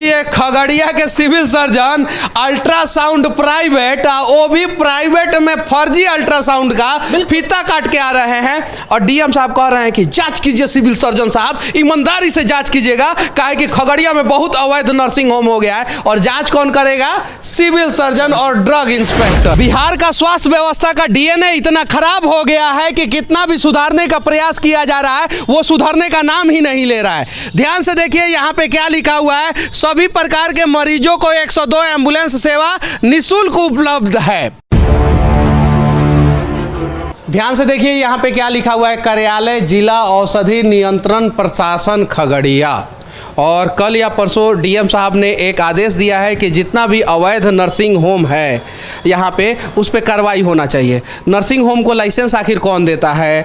ये खगड़िया के civil surgeon ultrasound private, वो भी प्राइवेट में फर्जी अल्ट्रासाउंड का फीता काट के आ रहे हैं। और डीएम साहब कह रहे हैं कि जांच कीजिए सिविल सर्जन साहब, ईमानदारी से जांच कीजिएगा, काहे कि खगड़िया में बहुत अवैध नर्सिंग होम हो गया है। और जांच कौन करेगा? सिविल सर्जन और ड्रग इंस्पेक्टर। बिहार का स्वास्थ्य व्यवस्था का डीएनए इतना खराब हो गया है कि कितना भी सुधारने का प्रयास किया जा रहा है, वो सुधरने का नाम ही नहीं ले रहा है। ध्यान से देखिए यहाँ पे क्या लिखा हुआ है, सभी प्रकार के मरीजों को 102 एम्बुलेंस सेवा निःशुल्क उपलब्ध है। ध्यान से देखिए यहाँ पे क्या लिखा हुआ है, कार्यालय जिला औषधि नियंत्रण प्रशासन खगड़िया। और कल या परसों डीएम साहब ने एक आदेश दिया है कि जितना भी अवैध नर्सिंग होम है यहाँ पे उस पर कार्रवाई होना चाहिए। नर्सिंग होम को लाइसेंस आखिर कौन देता है?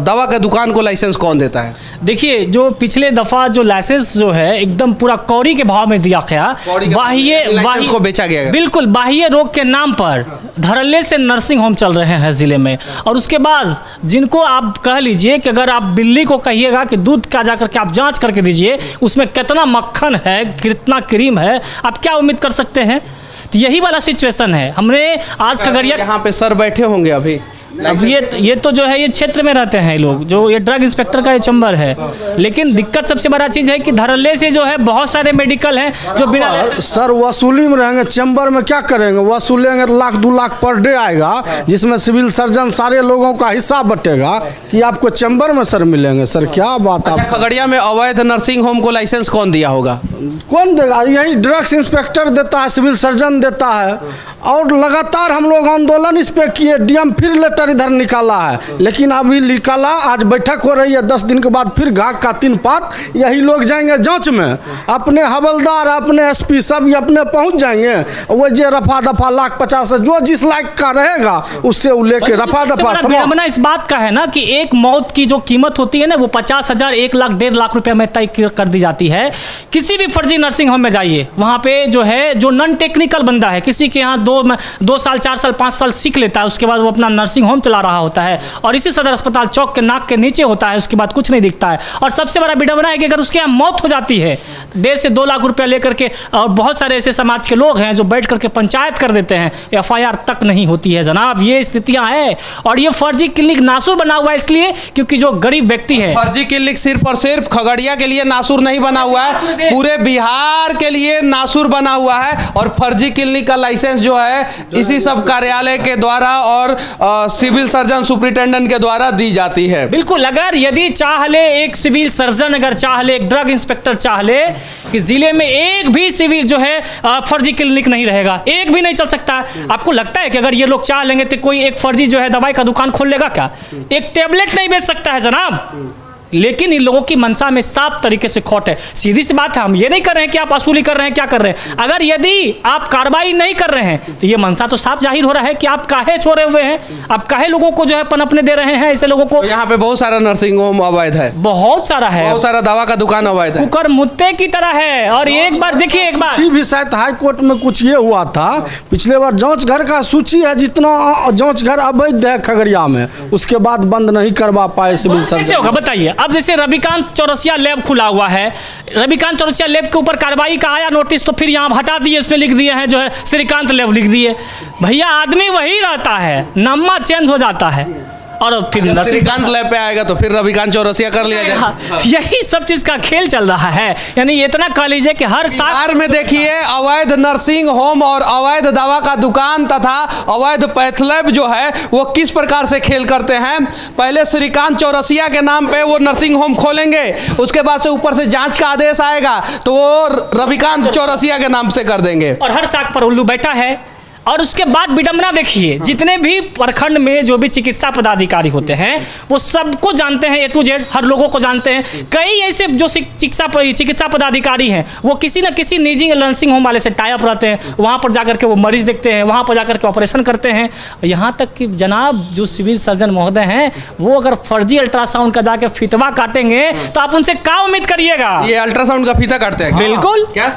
दवा के दुकान को लाइसेंस कौन देता है? देखिए, जो पिछले दफा जो लाइसेंस जो है एकदम पूरा कौड़ी के भाव में दिया गया, बाह्य को बेचा गया, बिल्कुल बाह्य रोग के नाम पर धड़ल्ले से नर्सिंग होम चल रहे हैं जिले में। और उसके बाद जिनको आप कह लीजिए कि अगर आप बिल्ली को कहिएगा कि दूध का जाकर के आप जांच करके दीजिए उसमें कितना मक्खन है, कितना क्रीम है, आप क्या उम्मीद कर सकते हैं? तो यही वाला सिचुएशन है। हमने आज खगड़िया, यहाँ पे सर बैठे होंगे अभी, अब ये तो जो है ये क्षेत्र में रहते हैं लोग, जो ये ड्रग इंस्पेक्टर का ये चैम्बर है। लेकिन दिक्कत सबसे बड़ा चीज़ है कि धड़ल्ले से जो है बहुत सारे मेडिकल हैं जो बिना सर वसूली में रहेंगे। चैम्बर में क्या करेंगे? वसूलेंगे तो 1-2 लाख पर डे आएगा, जिसमें सिविल सर्जन सारे लोगों का हिस्सा बटेगा कि आपको चैम्बर में सर मिलेंगे। सर क्या बात आप। खगड़िया में अवैध नर्सिंग होम को लाइसेंस कौन दिया होगा? कौन देगा? यही ड्रग्स इंस्पेक्टर देता है, सिविल सर्जन देता है। और लगातार हम लोग आंदोलन इस पे किए, डीएम फिर लेटर इधर निकाला है, लेकिन अभी निकाला, आज बैठक हो रही है, 10 दिन के बाद फिर घाक का 3 पात। यही लोग जाएंगे जांच में, अपने हवलदार अपने एसपी सब ये अपने पहुंच जाएंगे। वो जो रफा दफा 1,50,000 जो जिस लायक का रहेगा उससे वो लेके रफा दफा। विडंबना इस बात का है ना कि एक मौत की जो कीमत होती है ना वो 50,000, 1 लाख, 1.5 लाख रुपए में तय कर दी जाती है। किसी भी फर्जी नर्सिंग होम में जाइए, वहाँ पे जो है जो नॉन टेक्निकल बंदा है, किसी के यहाँ 2 साल 4 साल 5 साल सीख लेता है, उसके बाद वो अपना नर्सिंग होम चला रहा होता है और इसी सदर अस्पताल चौक के नाक के नीचे होता है, उसके बाद कुछ नहीं दिखता है। और सबसे बड़ा विडंबना है कि अगर उसके यहाँ मौत हो जाती है 1.5 से 2 लाख रुपया लेकर के, और बहुत सारे ऐसे समाज के लोग हैं जो बैठ करके पंचायत कर देते हैं, FIR तक नहीं होती है जनाब। ये स्थितियां हैं और ये फर्जी क्लिनिक नासूर बना हुआ है इसलिए क्योंकि जो गरीब व्यक्ति है। फर्जी क्लिनिक सिर्फ और सिर्फ खगड़िया के लिए नासूर नहीं बना हुआ है, पूरे बिहार के लिए नासूर बना हुआ है। और फर्जी क्लिनिक का लाइसेंस जो है इसी सब कार्यालय के द्वारा और सिविल सर्जन सुपरिटेंडेंट के द्वारा दी जाती है। बिल्कुल, अगर यदि चाह ले एक सिविल सर्जन, अगर चाह ले एक ड्रग इंस्पेक्टर चाह ले कि जिले में एक भी सिविल जो है फर्जी क्लिनिक नहीं रहेगा, एक भी नहीं चल सकता। आपको लगता है कि अगर ये लोग चाह लेंगे तो कोई एक फर्जी जो है दवाई का दुकान खोल लेगा क्या? एक टेबलेट नहीं बेच सकता है जनाब। लेकिन इन लोगों की मंशा में साफ तरीके से खोट है। सीधी सी बात है, हम ये नहीं कर रहे हैं कि आप वसूली कर रहे हैं, क्या कर रहे हैं। अगर यदि आप कार्रवाई नहीं कर रहे हैं तो ये मंशा तो साफ जाहिर हो रहा है कि आप काहे छोड़े हुए हैं, आप काहे लोगों को जो है पनपने दे रहे हैं ऐसे लोगों को। तो यहाँ पे बहुत सारा नर्सिंग होम अवैध है, बहुत सारा है, बहुत सारा दवा का दुकान अवैध है, कुकर मुत्ते की तरह है। और एक बार देखिए, एक बार भी शायद हाई कोर्ट में कुछ ये हुआ था पिछले बार, जांच घर का सूची है जितना जांच घर अवैध है खगड़िया में, उसके बाद बंद नहीं करवा पाए सिविल सर्जन। होगा बताइए। अब जैसे रविकांत चौरसिया लैब खुला हुआ है, रविकांत चौरसिया लैब के ऊपर कार्रवाई का आया नोटिस, तो फिर यहाँ हटा दिए, इसमें लिख दिए हैं जो है श्रीकांत लैब लिख दिए। भैया आदमी वही रहता है, नामा चेंज हो जाता है और फिर श्रीकांत लैब पे आएगा तो फिर रविकांत चौरसिया कर लिया जाए। यही सब चीज का खेल चल रहा है। यानी इतना कह लीजिए कि हर साल में देखिए अवैध नर्सिंग होम और अवैध दवा का दुकान तथा अवैध पैथ लैब जो है वो किस प्रकार से खेल करते हैं। पहले श्रीकांत चौरसिया के नाम पे वो नर्सिंग होम खोलेंगे, उसके बाद से ऊपर से जांच का आदेश आएगा तो वो रविकांत चौरसिया के नाम से कर देंगे और हर साख पर उल्लू बैठा है। और उसके बाद विडंबना देखिए, जितने भी प्रखंड में जो भी चिकित्सा पदाधिकारी होते हैं वो सबको जानते हैं, A to Z हर लोगों को जानते हैं। कई ऐसे जो चिकित्सा पदाधिकारी हैं वो किसी न किसी निजी नर्सिंग होम वाले से टाई अप रहते हैं, वहाँ पर जाकर के वो मरीज देखते हैं, वहाँ पर जाकर के ऑपरेशन करते हैं। यहाँ तक कि जनाब जो सिविल सर्जन महोदय हैं वो अगर फर्जी अल्ट्रासाउंड का जाके फीतवा काटेंगे तो आप उनसे क्या उम्मीद करिएगा? ये अल्ट्रासाउंड का फीता काटते हैं? बिल्कुल, क्या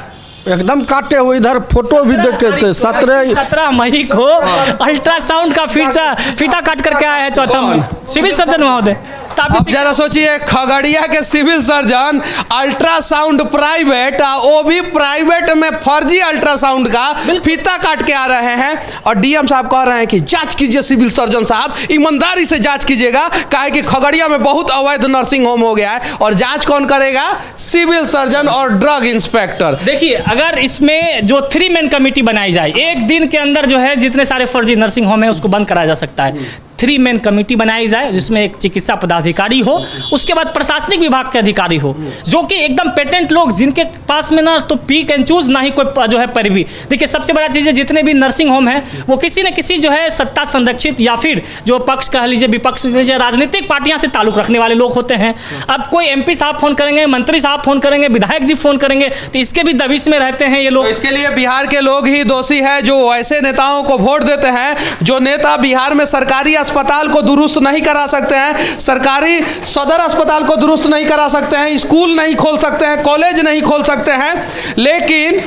एकदम काटे हुए। इधर फोटो भी देखे थे 17 मई को अल्ट्रासाउंड का फीता काट करके आया है चौथा सिविल सर्जन महोदय। स्थापित। अब जरा सोचिए, खगड़िया के सिविल सर्जन अल्ट्रासाउंड प्राइवेट, वो भी प्राइवेट में फर्जी अल्ट्रासाउंड का फीता काट के आ रहे हैं, और डीएम साहब कह रहे हैं कि जांच कीजिए सिविल सर्जन साहब, ईमानदारी से जांच कीजिएगा, काहे कि खगड़िया में बहुत अवैध नर्सिंग होम हो गया है। और जांच कौन करेगा? सिविल सर्जन और ड्रग इंस्पेक्टर। देखिए, अगर इसमें जो 3 मैन कमेटी बनाई जाए, एक दिन के अंदर जो है जितने सारे फर्जी नर्सिंग होम है उसको बंद कराया जा सकता है। 3 मैन कमेटी बनाई जाए जिसमें एक चिकित्सा पदाधिकारी हो, उसके बाद प्रशासनिक विभाग के अधिकारी हो, जो कि एकदम पेटेंट लोग, जिनके पास में ना तो पिक एंड चूज ना ही कोई जो है पैरवी। देखिए, सबसे बड़ा चीज़ है, जितने भी नर्सिंग होम हैं वो किसी न किसी जो है सत्ता संरक्षित या फिर जो पक्ष कह लीजिए, विपक्ष कह लीजिए, राजनीतिक पार्टियां से ताल्लुक रखने वाले लोग होते हैं। अब कोई MP साहब फोन करेंगे, मंत्री साहब फोन करेंगे, विधायक जी फोन करेंगे, तो इसके भी दबिश में रहते हैं ये लोग। तो इसके लिए बिहार के लोग ही दोषी है, जो ऐसे नेताओं को वोट देते हैं, जो नेता बिहार में सरकारी अस्पताल को दुरुस्त नहीं करा सकते हैं, सरकारी सदर अस्पताल को दुरुस्त नहीं करा सकते हैं, स्कूल नहीं खोल सकते हैं, कॉलेज नहीं खोल सकते हैं, लेकिन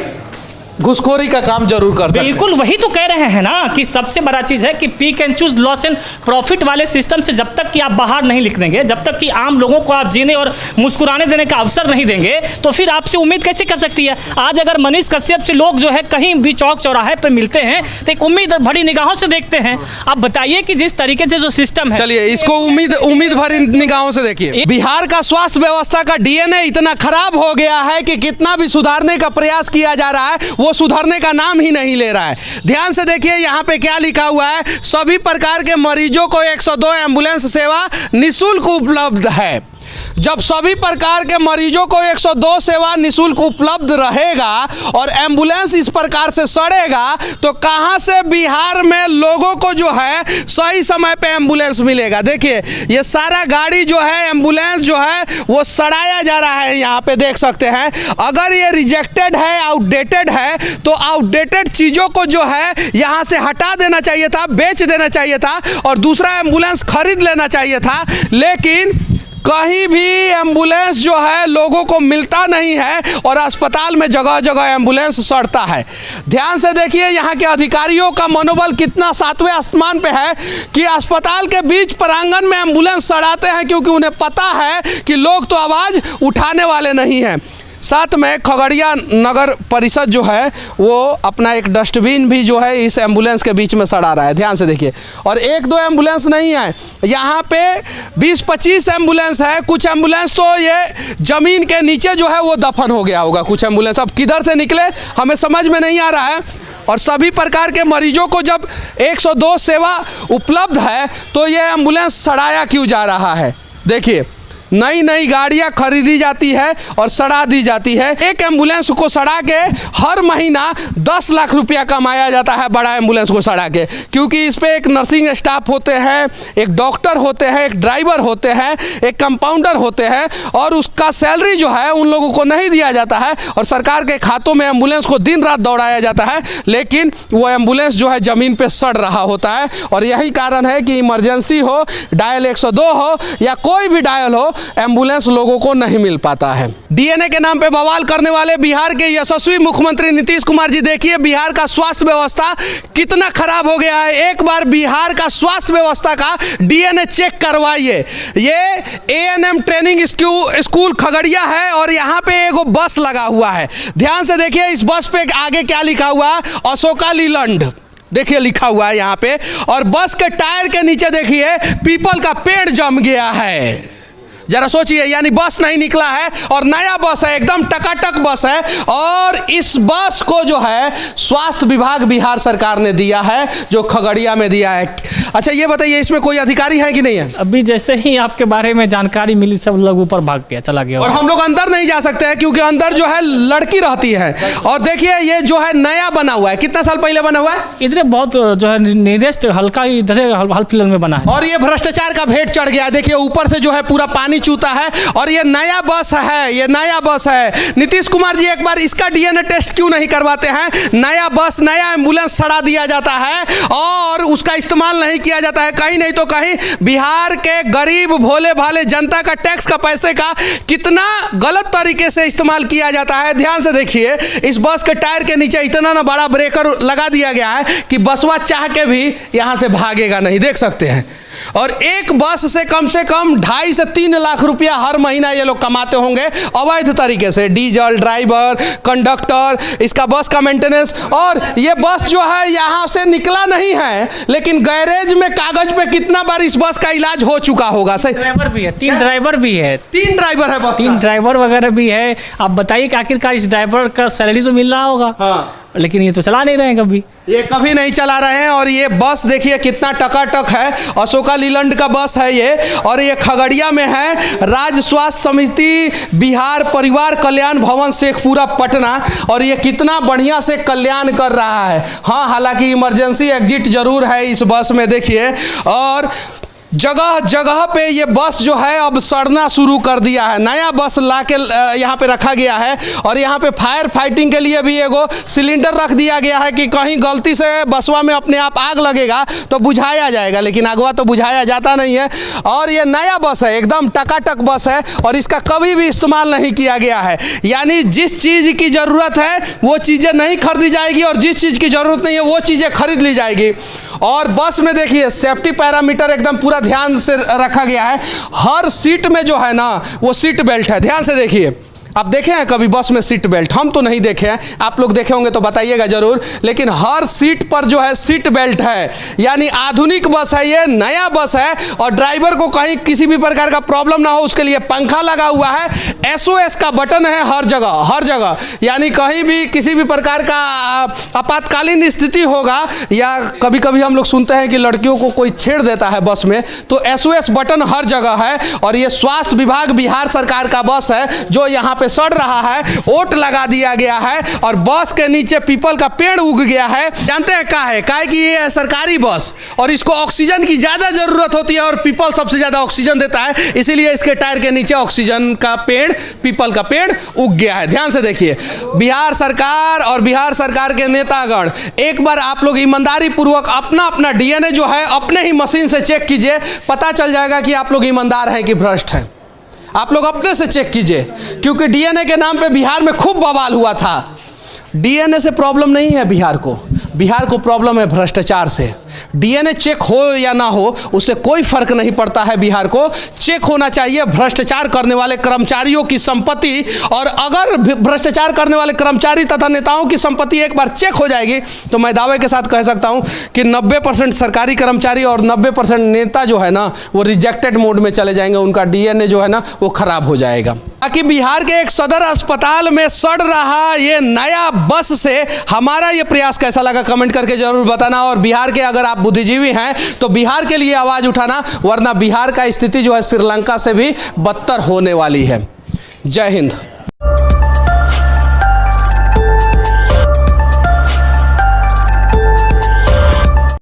घुसखोरी का काम जरूर कर सकते हैं। बिल्कुल, वही तो कह रहे हैं ना कि सबसे बड़ा चीज है कि pick and choose, loss and profit वाले सिस्टम से जब तक कि आप बाहर नहीं निकलेंगे, जब तक कि आम लोगों को आप जीने और मुस्कुराने देने का अवसर नहीं देंगे, तो फिर आपसे उम्मीद कैसे कर सकती है? आज अगर मनीष कश्यप से लोग जो है कहीं भी चौक चौराहे पर मिलते हैं तो एक उम्मीद भरी निगाहों से देखते हैं। आप बताइए कि जिस तरीके से जो सिस्टम है, चलिए इसको उम्मीद भरी निगाहों से देखिए। बिहार का स्वास्थ्य व्यवस्था का DNA इतना खराब हो गया है कि कितना भी सुधारने का प्रयास किया जा रहा है, वो सुधरने का नाम ही नहीं ले रहा है। ध्यान से देखिए, यहाँ पे क्या लिखा हुआ है? सभी प्रकार के मरीजों को 102 एम्बुलेंस सेवा निःशुल्क उपलब्ध है। जब सभी प्रकार के मरीजों को 102 सेवा निःशुल्क उपलब्ध रहेगा और एम्बुलेंस इस प्रकार से सड़ेगा, तो कहां से बिहार में लोगों को जो है सही समय पे एम्बुलेंस मिलेगा? देखिए, ये सारा गाड़ी जो है, एम्बुलेंस जो है, वो सड़ाया जा रहा है। यहाँ पे देख सकते हैं, अगर ये रिजेक्टेड है, आउटडेटेड है, तो आउटडेटेड चीज़ों को जो है यहाँ से हटा देना चाहिए था, बेच देना चाहिए था, और दूसरा एम्बुलेंस खरीद लेना चाहिए था। लेकिन कहीं भी एम्बुलेंस जो है लोगों को मिलता नहीं है, और अस्पताल में जगह जगह एम्बुलेंस सड़ता है। ध्यान से देखिए, यहाँ के अधिकारियों का मनोबल कितना 7वें आसमान पे है कि अस्पताल के बीच प्रांगण में एम्बुलेंस सड़ाते हैं, क्योंकि उन्हें पता है कि लोग तो आवाज़ उठाने वाले नहीं हैं। साथ में खगड़िया नगर परिषद जो है वो अपना एक डस्टबिन भी जो है इस एम्बुलेंस के बीच में सड़ा रहा है। ध्यान से देखिए, और 1-2 एम्बुलेंस नहीं है, यहाँ पे 20-25 एम्बुलेंस है। कुछ एम्बुलेंस तो ये ज़मीन के नीचे जो है वो दफन हो गया होगा। कुछ एम्बुलेंस अब किधर से निकले हमें समझ में नहीं आ रहा है। और सभी प्रकार के मरीजों को जब 102 सेवा उपलब्ध है, तो ये एम्बुलेंस सड़ाया क्यों जा रहा है? देखिए, नई नई गाड़ियां खरीदी जाती है और सड़ा दी जाती है। एक एम्बुलेंस को सड़ा के हर महीना 10 लाख रुपया कमाया जाता है, बड़ा एम्बुलेंस को सड़ा के, क्योंकि इस पे एक नर्सिंग स्टाफ होते हैं, एक डॉक्टर होते हैं, एक ड्राइवर होते हैं, एक कंपाउंडर होते हैं, और उसका सैलरी जो है उन लोगों को नहीं दिया जाता है, और सरकार के खातों में एम्बुलेंस को दिन रात दौड़ाया जाता है। लेकिन वो एम्बुलेंस जो है ज़मीन पर सड़ रहा होता है, और यही कारण है कि इमरजेंसी हो, डायल 102 हो या कोई भी डायल हो, एम्बुलेंस लोगों को नहीं मिल पाता है। DNA के नाम पे बवाल करने वाले बिहार के यशस्वी मुख्यमंत्री नीतीश कुमार जी, देखिए बिहार का स्वास्थ्य व्यवस्था कितना खराब हो गया है। एक बार बिहार का स्वास्थ्य व्यवस्था का DNA चेक करवाइए। ये ANM ट्रेनिंग स्कूल खगड़िया है, और यहाँ पे एगो बस लगा हुआ है। ध्यान से देखिए, इस बस पे आगे क्या लिखा हुआ है? अशोका लीलैंड, देखिए लिखा हुआ है यहाँ पे। और बस के टायर के नीचे देखिए पीपल का पेड़ जम गया है। जरा सोचिए, यानी बस नहीं निकला है और नया बस है, एकदम टकाटक बस है, और इस बस को जो है स्वास्थ्य विभाग बिहार सरकार ने दिया है, जो खगड़िया में दिया है। अच्छा ये बताइए, इसमें कोई अधिकारी है कि नहीं है? अभी जैसे ही आपके बारे में जानकारी मिली, सब लोग ऊपर भाग गया, चला गया। और हम लोग अंदर नहीं जा सकते हैं, क्योंकि अंदर जो है लड़की रहती है। और देखिए, ये जो है नया बना हुआ है, कितना साल पहले बना हुआ है? इधर बहुत जो है नियरेस्ट हल्का इधर हाल फिलहाल में बना है, और ये भ्रष्टाचार का भेंट चढ़ गया। देखिए ऊपर से जो है पूरा पानी चूता है, और ये नया बस है, ये नया बस है। नीतीश कुमार जी एक बार इसका DNA टेस्ट क्यों नहीं करवाते हैं? नया बस, नया एम्बुलेंस सड़ा दिया जाता है और उसका इस्तेमाल नहीं किया जाता है। कहीं नहीं तो कहीं बिहार के गरीब भोले भाले जनता का टैक्स का पैसे का कितना गलत तरीके से इस्तेमाल किया जाता है। ध्यान से देखिए, इस बस के टायर के नीचे इतना ना बड़ा ब्रेकर लगा दिया गया है कि बसवा चाह के भी यहाँ से भागेगा नहीं। देख सकते हैं और एक बस से कम 2.5 से 3 लाख रुपया हर महीना ये लोग कमाते होंगे अवैध तरीके से। डीजल, ड्राइवर, कंडक्टर, इसका बस का मेंटेनेंस। और ये बस जो है यहाँ से निकला नहीं है, लेकिन गैरेज में कागज पे कितना बार इस बस का इलाज हो चुका होगा। सही, ड्राइवर भी है, 3 ड्राइवर भी है, 3 ड्राइवर है बस, 3 ड्राइवर वगैरह भी है। आप बताइए कि आखिरकार इस ड्राइवर का सैलरी तो मिल रहा होगा। हाँ, लेकिन ये तो चला नहीं रहे हैं कभी, ये कभी नहीं चला रहे हैं। और ये बस देखिए कितना टकाटक है, अशोका लीलैंड का बस है ये। और ये खगड़िया में है, राज्य स्वास्थ्य समिति बिहार परिवार कल्याण भवन शेखपुरा पटना। और ये कितना बढ़िया से कल्याण कर रहा है। हाँ, हालांकि इमरजेंसी एग्जिट जरूर है इस बस में देखिए। और जगह जगह पे ये बस जो है अब सड़ना शुरू कर दिया है। नया बस ला के यहाँ पे रखा गया है। और यहाँ पे फायर फाइटिंग के लिए भी एगो सिलेंडर रख दिया गया है कि कहीं गलती से बसवा में अपने आप आग लगेगा तो बुझाया जाएगा, लेकिन आगवा तो बुझाया जाता नहीं है। और ये नया बस है, एकदम टकाटक बस है और इसका कभी भी इस्तेमाल नहीं किया गया है। यानी जिस चीज़ की ज़रूरत है वो चीज़ें नहीं खरीदी जाएगी और जिस चीज़ की ज़रूरत नहीं है वो चीज़ें खरीद ली जाएगी। और बस में देखिए सेफ्टी पैरामीटर एकदम पूरा ध्यान से रखा गया है। हर सीट में जो है ना वो सीट बेल्ट है। ध्यान से देखिए, आप देखे हैं कभी बस में सीट बेल्ट? हम तो नहीं देखे हैं, आप लोग देखे होंगे तो बताइएगा जरूर। लेकिन हर सीट पर जो है सीट बेल्ट है। यानी आधुनिक बस है ये, नया बस है। और ड्राइवर को कहीं किसी भी प्रकार का प्रॉब्लम ना हो उसके लिए पंखा लगा हुआ है। SOS का बटन है हर जगह, हर जगह। यानी कहीं भी किसी भी प्रकार का आपातकालीन स्थिति होगा, या कभी कभी हम लोग सुनते हैं कि लड़कियों को कोई छेड़ देता है बस में, तो SOS बटन हर जगह है। और ये स्वास्थ्य विभाग बिहार सरकार का बस है जो यहाँ पे सड़ रहा है। ओट लगा दिया गया है और बस के नीचे पीपल का पेड़ उग गया है। जानते हैं क्या है? कि ये है सरकारी बस और इसको ऑक्सीजन की ज्यादा जरूरत होती है और पीपल सबसे ज्यादा ऑक्सीजन देता है, इसीलिए इसके टायर के नीचे ऑक्सीजन का पेड़, पीपल का पेड़ उग गया है। ध्यान से देखिए, बिहार सरकार और बिहार सरकार के नेतागण, एक बार आप लोग ईमानदारी पूर्वक अपना अपना DNA जो है अपने ही मशीन से चेक कीजिए, पता चल जाएगा कि आप लोग ईमानदार हैं कि भ्रष्ट हैं। आप लोग अपने से चेक कीजिए, क्योंकि DNA के नाम पे बिहार में खूब बवाल हुआ था। DNA से प्रॉब्लम नहीं है बिहार को प्रॉब्लम है भ्रष्टाचार से। DNA चेक हो या ना हो उससे कोई फर्क नहीं पड़ता है। बिहार को चेक होना चाहिए भ्रष्टाचार करने वाले कर्मचारियों की संपत्ति। और अगर भ्रष्टाचार करने वाले कर्मचारी तथा नेताओं की संपत्ति एक बार चेक हो जाएगी तो मैं दावे के साथ कह सकता हूं कि 90% सरकारी कर्मचारी और 90% नेता जो है ना वो रिजेक्टेड मोड में चले जाएंगे। उनका DNA जो है ना वो खराब हो जाएगा। ताकि बिहार के एक सदर अस्पताल में सड़ रहा ये नया बस से हमारा ये प्रयास कैसा लगा कमेंट करके जरूर बताना। और बिहार के अगर आप बुद्धिजीवी हैं तो बिहार के लिए आवाज उठाना, वरना बिहार का स्थिति जो है श्रीलंका से भी बदतर होने वाली है। जय हिंद।